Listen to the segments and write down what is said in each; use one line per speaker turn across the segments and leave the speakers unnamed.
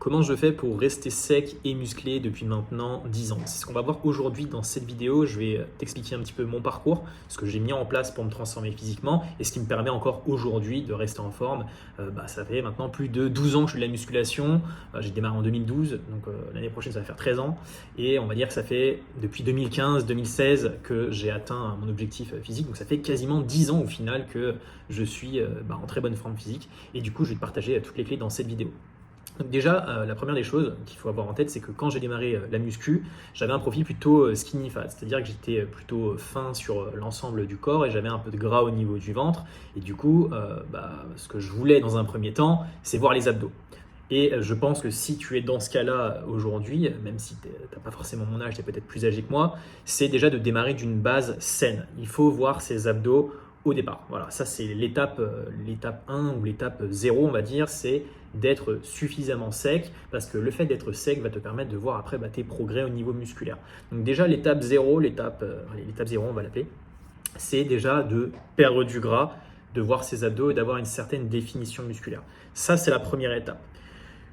Comment je fais pour rester sec et musclé depuis maintenant 10 ans? C'est ce qu'on va voir aujourd'hui dans cette vidéo. Je vais t'expliquer un petit peu mon parcours, ce que j'ai mis en place pour me transformer physiquement et ce qui me permet encore aujourd'hui de rester en forme. Ça fait maintenant plus de 12 ans que je fais de la musculation. J'ai démarré en 2012, donc l'année prochaine ça va faire 13 ans. Et on va dire que ça fait depuis 2015-2016 que j'ai atteint mon objectif physique. Donc ça fait quasiment 10 ans au final que je suis en très bonne forme physique. Et du coup, je vais te partager toutes les clés dans cette vidéo. Donc déjà, la première des choses qu'il faut avoir en tête, c'est que quand j'ai démarré la muscu, j'avais un profil plutôt skinny fat, c'est-à-dire que j'étais plutôt fin sur l'ensemble du corps et j'avais un peu de gras au niveau du ventre. Et du coup, ce que je voulais dans un premier temps, c'est voir les abdos. Et je pense que si tu es dans ce cas-là aujourd'hui, même si tu n'as pas forcément mon âge, tu es peut-être plus âgé que moi, c'est déjà de démarrer d'une base saine. Il faut voir ses abdos au départ. Voilà, ça c'est l'étape 1 ou l'étape 0, on va dire, c'est d'être suffisamment sec parce que le fait d'être sec va te permettre de voir après tes progrès au niveau musculaire. Donc déjà l'étape 0, l'étape 0 on va l'appeler, c'est déjà de perdre du gras, de voir ses abdos et d'avoir une certaine définition musculaire. Ça c'est la première étape.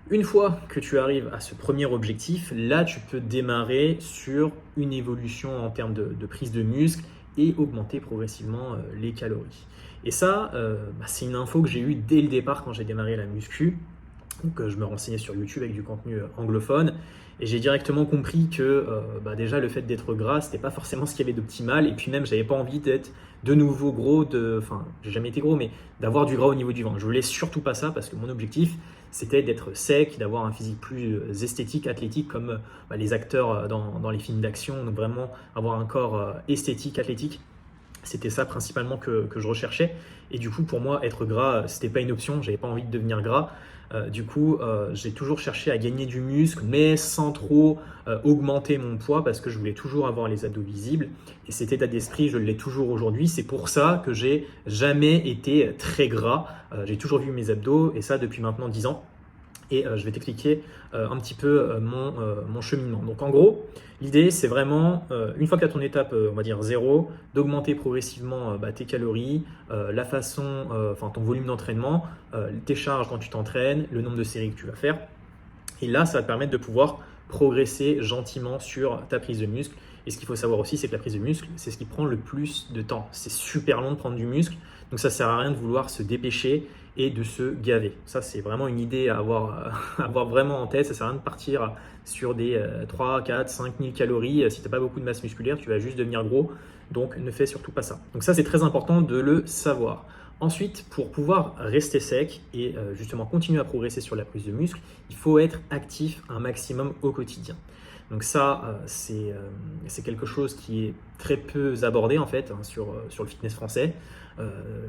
Une fois que tu arrives à ce premier objectif, là tu peux démarrer sur une évolution en termes de prise de muscle et augmenter progressivement les calories. Et ça, c'est une info que j'ai eue dès le départ quand j'ai démarré la muscu. Donc, je me renseignais sur YouTube avec du contenu anglophone et j'ai directement compris que déjà le fait d'être gras, c'était pas forcément ce qu'il y avait d'optimal. Et puis même, j'avais pas envie d'être de nouveau gros, j'ai jamais été gros, mais d'avoir du gras au niveau du ventre. Je voulais surtout pas ça parce que mon objectif, c'était d'être sec, d'avoir un physique plus esthétique, athlétique, comme les acteurs dans les films d'action. Donc vraiment avoir un corps esthétique, athlétique. C'était ça principalement que je recherchais. Et du coup, pour moi, être gras, c'était pas une option. J'avais pas envie de devenir gras. J'ai toujours cherché à gagner du muscle, mais sans trop augmenter mon poids parce que je voulais toujours avoir les abdos visibles. Et cet état d'esprit, je l'ai toujours aujourd'hui. C'est pour ça que j'ai jamais été très gras. J'ai toujours vu mes abdos et ça depuis maintenant 10 ans. Et je vais t'expliquer un petit peu mon cheminement. Donc en gros, l'idée c'est vraiment, une fois que tu as ton étape, on va dire 0, d'augmenter progressivement tes calories, ton volume d'entraînement, tes charges quand tu t'entraînes, le nombre de séries que tu vas faire. Et là, ça va te permettre de pouvoir progresser gentiment sur ta prise de muscle. Et ce qu'il faut savoir aussi, c'est que la prise de muscle, c'est ce qui prend le plus de temps. C'est super long de prendre du muscle, donc ça ne sert à rien de vouloir se dépêcher et de se gaver. Ça, c'est vraiment une idée à avoir vraiment en tête. Ça ne sert à rien de partir sur des 3, 4, 5 000 calories. Si tu n'as pas beaucoup de masse musculaire, tu vas juste devenir gros. Donc, ne fais surtout pas ça. Donc ça, c'est très important de le savoir. Ensuite, pour pouvoir rester sec et justement continuer à progresser sur la prise de muscle, il faut être actif un maximum au quotidien. Donc ça, c'est quelque chose qui est très peu abordé en fait sur le fitness français.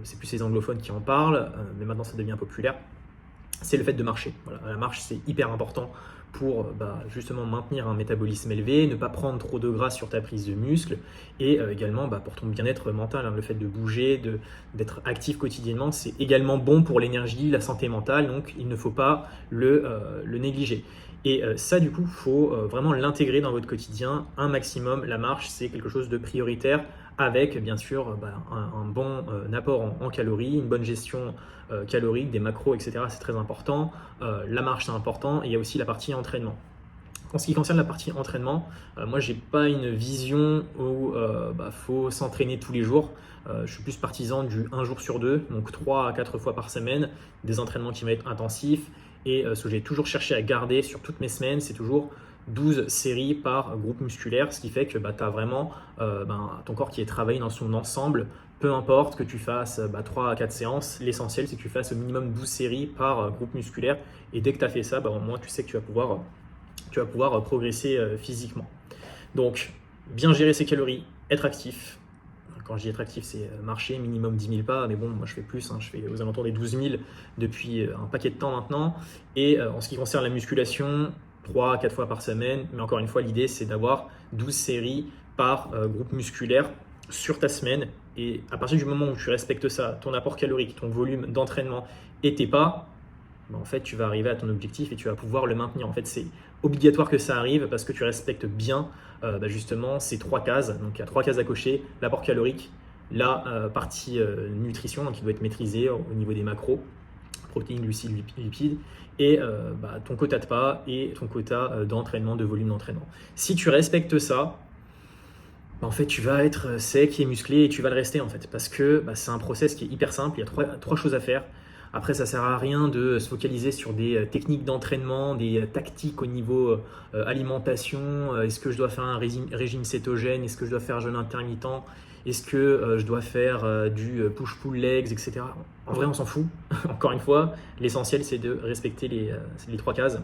C'est plus les anglophones qui en parlent, mais maintenant ça devient populaire. C'est le fait de marcher. Voilà, la marche, c'est hyper important pour justement maintenir un métabolisme élevé, ne pas prendre trop de gras sur ta prise de muscle et également pour ton bien-être mental. Le fait de bouger, d'être actif quotidiennement, c'est également bon pour l'énergie, la santé mentale, donc il ne faut pas le négliger. Et ça, du coup, il faut vraiment l'intégrer dans votre quotidien un maximum. La marche, c'est quelque chose de prioritaire avec, bien sûr, un bon apport en calories, une bonne gestion calorique, des macros, etc. C'est très important. La marche, c'est important. Et il y a aussi la partie entraînement. En ce qui concerne la partie entraînement, moi, je n'ai pas une vision où faut s'entraîner tous les jours. Je suis plus partisan du 1 jour sur 2, donc 3 à 4 fois par semaine, des entraînements qui vont être intensifs. Et ce que j'ai toujours cherché à garder sur toutes mes semaines, c'est toujours 12 séries par groupe musculaire, ce qui fait que tu as vraiment ton corps qui est travaillé dans son ensemble. Peu importe que tu fasses 3 à 4 séances, l'essentiel c'est que tu fasses au minimum 12 séries par groupe musculaire. Et dès que tu as fait ça, au moins tu sais que tu vas pouvoir progresser physiquement. Donc, bien gérer ses calories, être actif. Quand je dis être actif, c'est marcher minimum 10 000 pas, mais bon, moi je fais plus, je fais aux alentours des 12 000 depuis un paquet de temps maintenant. Et en ce qui concerne la musculation, 3 à 4 fois par semaine, mais encore une fois, l'idée c'est d'avoir 12 séries par groupe musculaire sur ta semaine. Et à partir du moment où tu respectes ça, ton apport calorique, ton volume d'entraînement et tes pas, en fait, tu vas arriver à ton objectif et tu vas pouvoir le maintenir. En fait, c'est obligatoire que ça arrive parce que tu respectes bien justement ces 3 cases. Donc, il y a 3 cases à cocher, l'apport calorique, la partie nutrition, donc qui doit être maîtrisée au niveau des macros, protéines, glucides, lipides, et ton quota de pas et ton quota d'entraînement, de volume d'entraînement. Si tu respectes ça, en fait, tu vas être sec et musclé et tu vas le rester en fait, parce que c'est un process qui est hyper simple. Il y a trois choses à faire. Après, ça sert à rien de se focaliser sur des techniques d'entraînement, des tactiques au niveau alimentation. Est-ce que je dois faire un régime cétogène? Est-ce que je dois faire un jeûne intermittent? Est-ce que je dois faire du push-pull legs, etc. En vrai, on s'en fout. Encore une fois, l'essentiel, c'est de respecter les trois cases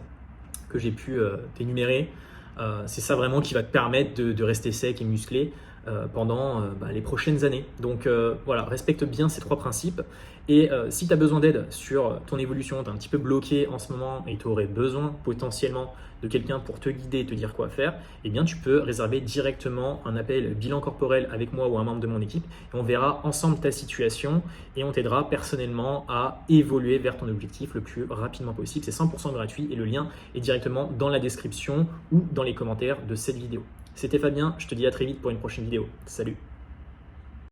que j'ai pu t'énumérer. C'est ça vraiment qui va te permettre de rester sec et musclé pendant les prochaines années. Donc voilà, respecte bien ces trois principes. Et si tu as besoin d'aide sur ton évolution, tu es un petit peu bloqué en ce moment et tu aurais besoin potentiellement de quelqu'un pour te guider et te dire quoi faire, eh bien tu peux réserver directement un appel bilan corporel avec moi ou un membre de mon équipe et on verra ensemble ta situation et on t'aidera personnellement à évoluer vers ton objectif le plus rapidement possible. C'est 100% gratuit et le lien est directement dans la description ou dans les commentaires de cette vidéo. C'était Fabien, je te dis à très vite pour une prochaine vidéo. Salut!